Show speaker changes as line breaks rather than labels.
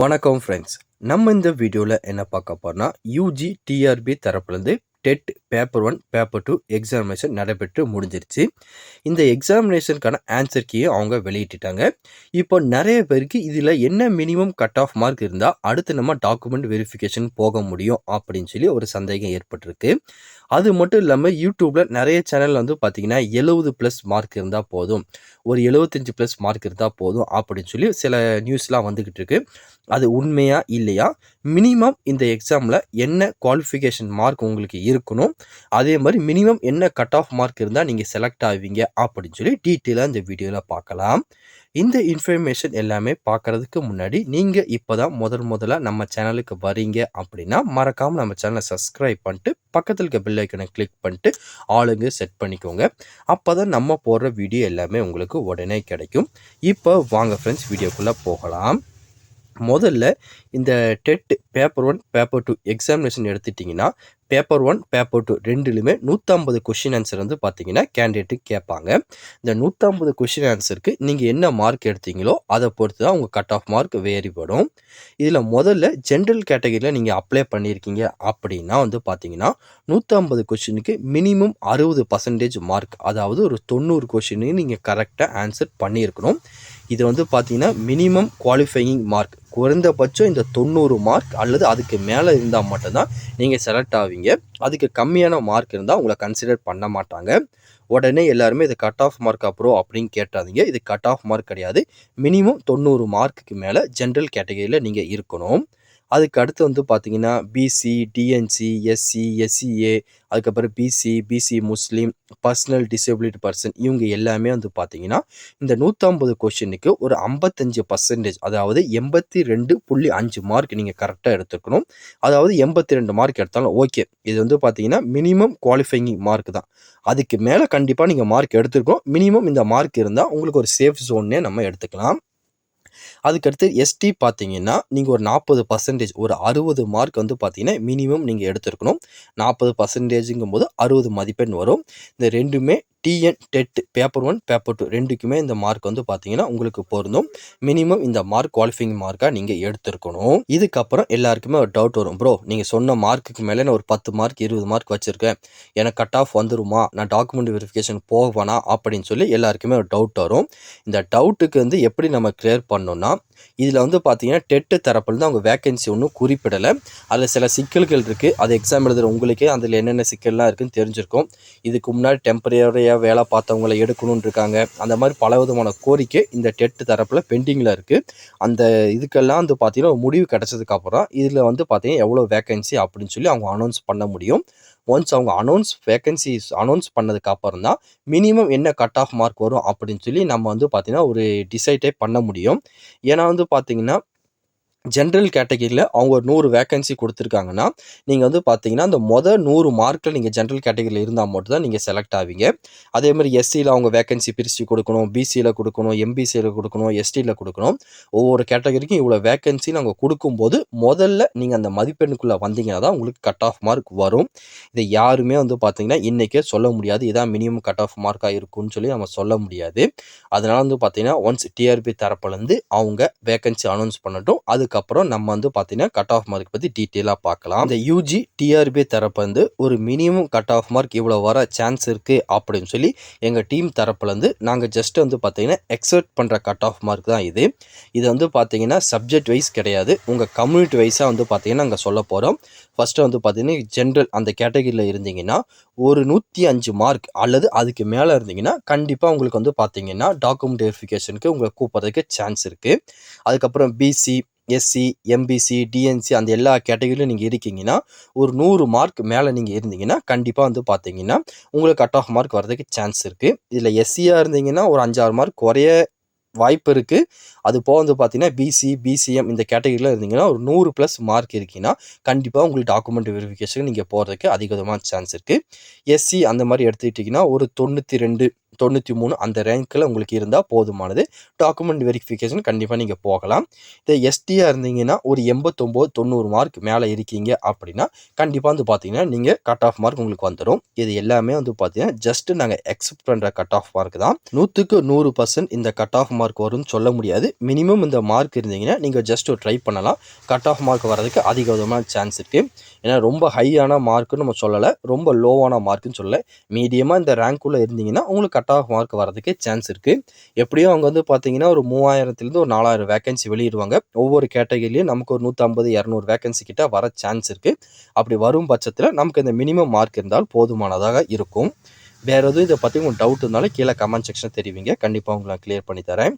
வணக்கம் ஃப்ரெண்ட்ஸ். நம்ம இந்த வீடியோவில் என்ன பார்க்க போறோம்னா, யூஜி டிஆர்பி தரப்புலேருந்து டெட் பேப்பர் 1 பேப்பர் 2 எக்ஸாமினேஷன் நடைபெற்று முடிஞ்சிருச்சு. இந்த எக்ஸாமினேஷனுக்கான ஆன்சர் கீயை அவங்க வெளியிட்டுட்டாங்க. இப்போ நிறைய பேருக்கு இதில் என்ன மினிமம் கட் ஆஃப் மார்க் இருந்தால் அடுத்து நம்ம டாக்குமெண்ட் வெரிஃபிகேஷன் போக முடியும் அப்படின்னு சொல்லி ஒரு சந்தேகம் ஏற்பட்டிருக்கு. அது மட்டும் இல்லாமல் யூடியூப்பில் நிறைய சேனல் வந்து பார்த்திங்கன்னா 70+ மார்க் இருந்தால் போதும், ஒரு 75+ மார்க் இருந்தால் போதும் அப்படின்னு சொல்லி சில நியூஸ்லாம் வந்துக்கிட்டு இருக்கு. அது உண்மையா இல்லையா, மினிமம் இந்த எக்ஸாமில் என்ன குவாலிஃபிகேஷன் மார்க் உங்களுக்கு இருக்கணும், அதே மாதிரி மினிமம் என்ன கட் ஆஃப் மார்க் இருந்தால் நீங்கள் செலக்ட் ஆவீங்க அப்படின்னு சொல்லி டீட்டெயிலாக இந்த வீடியோவில் பார்க்கலாம். இந்த இன்ஃபர்மேஷன் எல்லாமே பார்க்குறதுக்கு முன்னாடி நீங்கள் இப்போ தான் முதல்ல நம்ம சேனலுக்கு வரீங்க அப்படின்னா மறக்காமல் நம்ம சேனலை சப்ஸ்கிரைப் பண்ணிட்டு பக்கத்தில் இருக்க பெல் ஐக்கனை கிளிக் பண்ணிட்டு ஆளுங்க செட் பண்ணிக்கோங்க. அப்போ தான் நம்ம போடுற வீடியோ எல்லாமே உங்களுக்கு உடனே கிடைக்கும். இப்போ வாங்க ஃப்ரெண்ட்ஸ், வீடியோக்குள்ளே போகலாம். முதல்ல இந்த டெட் பேப்பர் 1 பேப்பர் 2 எக்ஸாமினேஷன் எடுத்துட்டிங்கன்னா, பேப்பர் 1 பேப்பர் 2 ரெண்டுலையுமே 150 கொஷின் ஆன்சர் வந்து பார்த்தீங்கன்னா கேண்டிடேட்டுக்கு கேட்பாங்க. இந்த 150 கொஷின் ஆன்சருக்கு நீங்கள் என்ன மார்க் எடுத்தீங்களோ அதை பொறுத்து தான் உங்கள் கட் ஆஃப் மார்க் வேறுபடும். இதில் முதல்ல ஜென்ரல் கேட்டகரியில் நீங்கள் அப்ளை பண்ணியிருக்கீங்க அப்படின்னா வந்து பார்த்தீங்கன்னா 150 கொஷினுக்கு மினிமம் 60% மார்க், அதாவது ஒரு 90 கொஷினுக்கு நீங்கள் கரெக்டாக ஆன்சர் பண்ணியிருக்கணும். இது வந்து பார்த்தீங்கன்னா மினிமம் குவாலிஃபையிங் மார்க், குறைந்தபட்சம் இந்த 90 மார்க் அல்லது அதுக்கு மேலே இருந்தால் மட்டும்தான் நீங்கள் செலக்ட் ஆவீங்க. அதுக்கு கம்மியான மார்க் இருந்தால் உங்களை கன்சிடர் பண்ண மாட்டாங்க. உடனே எல்லாருமே இது கட் ஆஃப் மார்க் அப்புறம் அப்படின்னு கேட்டாதீங்க. இது கட் ஆஃப் மார்க் கிடையாது. மினிமம் 90 மார்க்குக்கு மேலே ஜென்ரல் கேட்டகரியில் நீங்கள் இருக்கணும். அதுக்கு அடுத்து வந்து பார்த்தீங்கன்னா பிசி, டிஎன்சி, எஸ்சி, எஸ்சிஏ, அதுக்கப்புறம் பிசி முஸ்லீம், பர்சனல் டிசபிலிட்டி பர்சன், இவங்க எல்லாமே வந்து பார்த்தீங்கன்னா இந்த 150 கொஷினுக்கு ஒரு 55%, அதாவது 82.5 மார்க் நீங்கள் கரெக்டாக எடுத்துக்கணும். அதாவது 82 மார்க் எடுத்தாலும் ஓகே. இது வந்து பார்த்தீங்கன்னா மினிமம் குவாலிஃபையிங் மார்க் தான். அதுக்கு மேலே கண்டிப்பாக நீங்கள் மார்க் எடுத்துருக்கணும். மினிமம் இந்த மார்க் இருந்தால் உங்களுக்கு ஒரு சேஃப் ஜோன்னே நம்ம எடுத்துக்கலாம். அதுக்கடுத்து எஸ்டி பார்த்தீங்கன்னா நீங்கள் ஒரு 40%, ஒரு 60 மார்க் வந்து பார்த்தீங்கன்னா மினிமம் நீங்கள் எடுத்துருக்கணும். 40%ங்கும் போது 60 மதிப்பெண் வரும். இந்த ரெண்டுமே டிஎன் டெட் பேப்பர் 1 பேப்பர் 2 ரெண்டுக்குமே இந்த மார்க் வந்து பார்த்தீங்கன்னா உங்களுக்கு பொருந்தும். மினிமம் இந்த மார்க் குவாலிஃபைங் மார்க்காக நீங்கள் எடுத்துருக்கணும். இதுக்கப்புறம் எல்லாருக்குமே ஒரு டவுட் வரும், ப்ரோ நீங்கள் சொன்ன மார்க்குக்கு மேலே நான் ஒரு 10 மார்க் 20 மார்க் வச்சுருக்கேன், எனக்கு கட் ஆஃப் வந்துருமா, நான் டாக்குமெண்ட் வெரிஃபிகேஷன் போவேனா அப்படின்னு சொல்லி எல்லாருக்குமே ஒரு டவுட் வரும். இந்த டவுட்டுக்கு வந்து எப்படி நம்ம கிளியர் பண்ணோம்னா, இதில் வந்து பார்த்தீங்கன்னா டெட்டு தரப்புலேருந்து அவங்க வேகன்சி ஒன்றும் குறிப்பிடலை. அதில் சில சிக்கல்கள் இருக்குது. அது எக்ஸாம் எழுதுகிற உங்களுக்கே அதில் என்னென்ன சிக்கல்லாம் இருக்குதுன்னு தெரிஞ்சிருக்கும். இதுக்கு முன்னாடி டெம்பரரியாக வேலை பார்த்தவங்களை எடுக்கணும்னு இருக்காங்க. அந்த மாதிரி பல விதமான கோரிக்கை இந்த டெட்டு தரப்பில் பெண்டிங்கில் இருக்குது. அந்த இதுக்கெல்லாம் வந்து பார்த்தீங்கன்னா ஒரு முடிவு கிடச்சதுக்கப்புறம் இதில் வந்து பார்த்தீங்கன்னா எவ்வளோ வேகன்சி அப்படின்னு சொல்லி அவங்க அனௌன்ஸ் பண்ண முடியும். ஒன்ஸ் அவங்க வேகன்சிஸ் அனௌன்ஸ் பண்ணதுக்கு அப்புறம் தான் மினிமம் என்ன கட் ஆஃப் மார்க் வரும் அப்படின்னு சொல்லி நம்ம வந்து பார்த்தீங்கன்னா ஒரு டிசைடே பண்ண முடியும். ஏன்னா வந்து பார்த்தீங்கன்னா ஜென்ரல் கேட்டகரியில் அவங்க ஒரு 100 வேகன்சி கொடுத்துருக்காங்கன்னா, நீங்கள் வந்து பார்த்தீங்கன்னா அந்த 100 மார்க்கில் நீங்கள் ஜென்ரல் கேட்டகரியில் இருந்தால் மட்டும் தான் நீங்கள் செலக்ட் ஆவீங்க. அதே மாதிரி எஸ்சியில் அவங்க வேகன்சி பிரித்து கொடுக்கணும், பிசியில் கொடுக்கணும், எம்பிசியில் கொடுக்கணும், எஸ்டியில் கொடுக்கணும். ஒவ்வொரு கேட்டகரிக்கும் இவ்வளோ வேகன்சின்னு அவங்க கொடுக்கும்போது முதல்ல நீங்கள் அந்த மதிப்பெண்ணுக்குள்ளே வந்தீங்கன்னா தான் உங்களுக்கு கட் ஆஃப் மார்க் வரும். இதை யாருமே வந்து பார்த்தீங்கன்னா இன்றைக்கே சொல்ல முடியாது, இதான் மினிமம் கட் ஆஃப் மார்க்காக இருக்கும்னு சொல்லி நம்ம சொல்ல முடியாது. அதனால் வந்து பார்த்தீங்கன்னா ஒன்ஸ் டிஆர்பி தரப்புலேருந்து அவங்க வேகன்சி அனௌன்ஸ் பண்ணட்டும். அதுக்கப்புறம் நம்ம வந்து பார்த்தீங்கன்னா கட் ஆஃப் மார்க் பற்றி டீட்டெயிலாக பார்க்கலாம். இந்த யூஜி டிஆர்பி தரப்பு வந்து ஒரு மினிமம் கட் ஆஃப் மார்க் இவ்வளோ வர சான்ஸ் இருக்குது அப்படின்னு சொல்லி எங்கள் டீம் தரப்புலேருந்து நாங்கள் ஜஸ்ட் வந்து பார்த்தீங்கன்னா எக்ஸ்பெக்ட் பண்ணுற கட் ஆஃப் மார்க் தான் இது. இது வந்து பார்த்தீங்கன்னா சப்ஜெக்ட் வைஸ் கிடையாது, உங்கள் கம்யூனிட்டி வைஸாக வந்து பார்த்தீங்கன்னா நாங்கள் சொல்ல போகிறோம். ஃபஸ்ட்டு வந்து பார்த்தீங்கன்னா ஜென்ரல் அந்த கேட்டகரியில் இருந்தீங்கன்னா ஒரு 105 மார்க் அல்லது அதுக்கு மேலே இருந்தீங்கன்னா கண்டிப்பாக உங்களுக்கு வந்து பார்த்தீங்கன்னா டாக்குமெண்ட் வெரிஃபிகேஷனுக்கு உங்களை கூப்பிட்றதுக்கு சான்ஸ் இருக்குது. அதுக்கப்புறம் பிசி, எஸ்சி, எம்பிசி, டிஎன்சி அந்த எல்லா கேட்டகரியிலும் நீங்கள் இருக்கீங்கன்னா ஒரு 100 மார்க் மேலே நீங்கள் இருந்தீங்கன்னா கண்டிப்பாக வந்து பார்த்தீங்கன்னா உங்களுக்கு கட் ஆஃப் மார்க் வர்றதுக்கு சான்ஸ் இருக்குது. இதில் எஸ்சியாக இருந்தீங்கன்னா ஒரு 5-6 மார்க் குறைய வாய்ப்பு இருக்குது. அது போக வந்து பார்த்தீங்கன்னா பிசி, பிசிஎம் இந்த கேட்டகரியில் இருந்தீங்கன்னா ஒரு 100+ மார்க் இருக்கீங்கன்னா கண்டிப்பாக உங்களுக்கு டாக்குமெண்ட் வெரிஃபிகேஷன் நீங்கள் போகிறதுக்கு அதிகமான சான்ஸ் இருக்குது. எஸ்சி அந்த மாதிரி எடுத்துக்கிட்டிங்கன்னா ஒரு 92 93 அந்த ரேங்க்கில் உங்களுக்கு இருந்தால் போதுமானது. டாக்குமெண்ட் வெரிஃபிகேஷன் கண்டிப்பாக நீங்கள் போகலாம். இதை எஸ்டியாக இருந்தீங்கன்னா ஒரு 89 90 மார்க் மேலே இருக்கீங்க அப்படின்னா கண்டிப்பாக வந்து பார்த்தீங்கன்னா நீங்கள் கட் ஆஃப் மார்க் உங்களுக்கு வந்துடும். இது எல்லாமே வந்து பார்த்தீங்கன்னா ஜஸ்ட் நாங்கள் எக்ஸெப்ட் பண்ணுற கட் ஆஃப் மார்க் தான். 100க்கு 100% இந்த கட் ஆஃப் மார்க் வரும்னு சொல்ல முடியாது. மினிமம் இந்த மார்க் இருந்தீங்கன்னா நீங்கள் ஜஸ்ட் ட்ரை பண்ணலாம். கட் ஆஃப் மார்க் வரதுக்கு அதிக விதமான சான்ஸ் இருக்குது. ஏன்னா ரொம்ப ஹையான மார்க்குன்னு நம்ம சொல்லலை, ரொம்ப லோவான மார்க்குன்னு சொல்லலை. மீடியமாக இந்த ரேங்க்குள்ளே இருந்தீங்கன்னா உங்களுக்கு கட் ஆஃப் மார்க் வரதுக்கு சான்ஸ் இருக்குது. எப்படியும் அவங்க வந்து பார்த்தீங்கன்னா ஒரு 3000லேருந்து ஒரு 4000 வேகன்சி வெளியிடுவாங்க. ஒவ்வொரு கேட்டகரியிலையும் நமக்கு ஒரு 150 200 வேகன்சி கிட்ட வர சான்ஸ் இருக்குது. அப்படி வரும் பட்சத்தில் நமக்கு இந்த மினிமம் மார்க் இருந்தால் போதுமானதாக இருக்கும். வேறு எதுவும் இதை பற்றி உங்களுக்கு டவுட் இருந்தாலும் கீழே கமெண்ட் செக்ஷன் தெரிவிங்க. கண்டிப்பாக உங்களை நான் கிளியர் பண்ணி தரேன்.